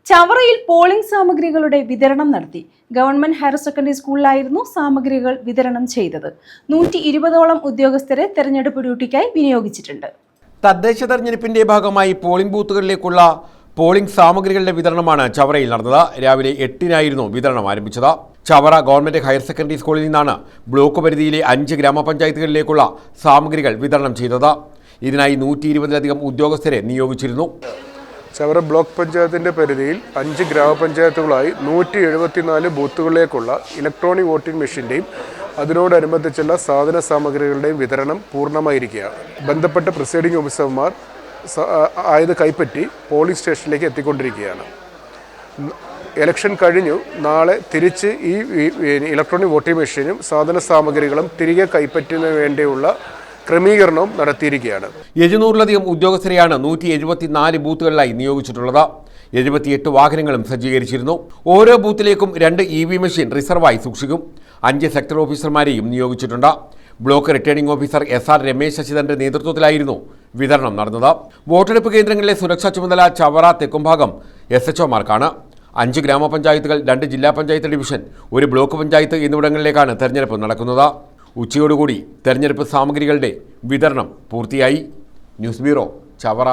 ചവറയിൽ polling സാമഗ്രികളുടെ വിതരണം നടത്തി. ഗവൺമെന്റ് ഹയർ സെക്കൻഡറി സ്കൂളിലായിരുന്നു സാമഗ്രികൾ വിതരണം ചെയ്തത്. 120ഓളം ഉദ്യോഗസ്ഥരെ തെരഞ്ഞെടുപ്പ് ഡ്യൂട്ടിക്കായി വിനിയോഗിച്ചിട്ടുണ്ട്. തദ്ദേശ തെരഞ്ഞെടുപ്പിന്റെ ഭാഗമായി പോളിംഗ് ബൂത്തുകളിലേക്കുള്ള പോളിംഗ് സാമഗ്രികളുടെ വിതരണമാണ് ചവറയിൽ നടന്നത്. രാവിലെ 8-നായിരുന്നു വിതരണം ആരംഭിച്ചത്. ചവറ ഗവൺമെന്റ് ഹയർ സെക്കൻഡറി സ്കൂളിൽ നിന്നാണ് ബ്ലോക്ക് പരിധിയിലെ 5 ഗ്രാമപഞ്ചായത്തുകളിലേക്കുള്ള സാമഗ്രികൾ വിതരണം ചെയ്തത്. ഇതിനായി 120ലധികം ഉദ്യോഗസ്ഥരെ നിയോഗിച്ചിരുന്നു. ചവറ ബ്ലോക്ക് പഞ്ചായത്തിൻ്റെ പരിധിയിൽ 5 ഗ്രാമപഞ്ചായത്തുകളായി 174 ബൂത്തുകളിലേക്കുള്ള ഇലക്ട്രോണിക് വോട്ടിംഗ് മെഷീൻ്റെയും അതിനോടനുബന്ധിച്ചുള്ള സാധന സാമഗ്രികളുടെയും വിതരണം പൂർണ്ണമായിരിക്കുകയാണ്. ബന്ധപ്പെട്ട പ്രിസൈഡിംഗ് ഓഫീസർമാർ ആയത് കൈപ്പറ്റി പോളിംഗ് സ്റ്റേഷനിലേക്ക് എത്തിക്കൊണ്ടിരിക്കുകയാണ്. ഇലക്ഷൻ കഴിഞ്ഞു നാളെ തിരിച്ച് ഈ ഇലക്ട്രോണിക് വോട്ടിംഗ് മെഷീനും സാധന സാമഗ്രികളും തിരികെ കൈപ്പറ്റുന്നതിന് വേണ്ടിയുള്ള ക്രമീകരണവും നടത്തിയിരിക്കുകയാണ്. 700ലധികം ഉദ്യോഗസ്ഥരെയാണ് 174 ബൂത്തുകളിലായി നിയോഗിച്ചിട്ടുള്ളത്. 78 വാഹനങ്ങളും സജ്ജീകരിച്ചിരുന്നു. ഓരോ ബൂത്തിലേക്കും 2 EV മെഷീൻ റിസർവായി സൂക്ഷിക്കും. 5 സെക്ടർ ഓഫീസർമാരെയും നിയോഗിച്ചിട്ടുണ്ട്. Block returning officer SR Ramesh ശശിധരന്റെ നേതൃത്വത്തിലായിരുന്നു വിതരണം നടന്നത്. വോട്ടെടുപ്പ് കേന്ദ്രങ്ങളിലെ സുരക്ഷാ ചുമതല ചവറ തെക്കുംഭാഗം SHOമാർക്കാണ്. 5 ഗ്രാമപഞ്ചായത്തുകൾ, 2 ജില്ലാ പഞ്ചായത്ത് ഡിവിഷൻ, 1 ബ്ലോക്ക് പഞ്ചായത്ത് എന്നിവിടങ്ങളിലേക്കാണ് തെരഞ്ഞെടുപ്പ് നടക്കുന്നത്. ഉച്ചയോടുകൂടി തെരഞ്ഞെടുപ്പ് സാമഗ്രികളുടെ വിതരണം പൂർത്തിയായി. News bureau, Chavara.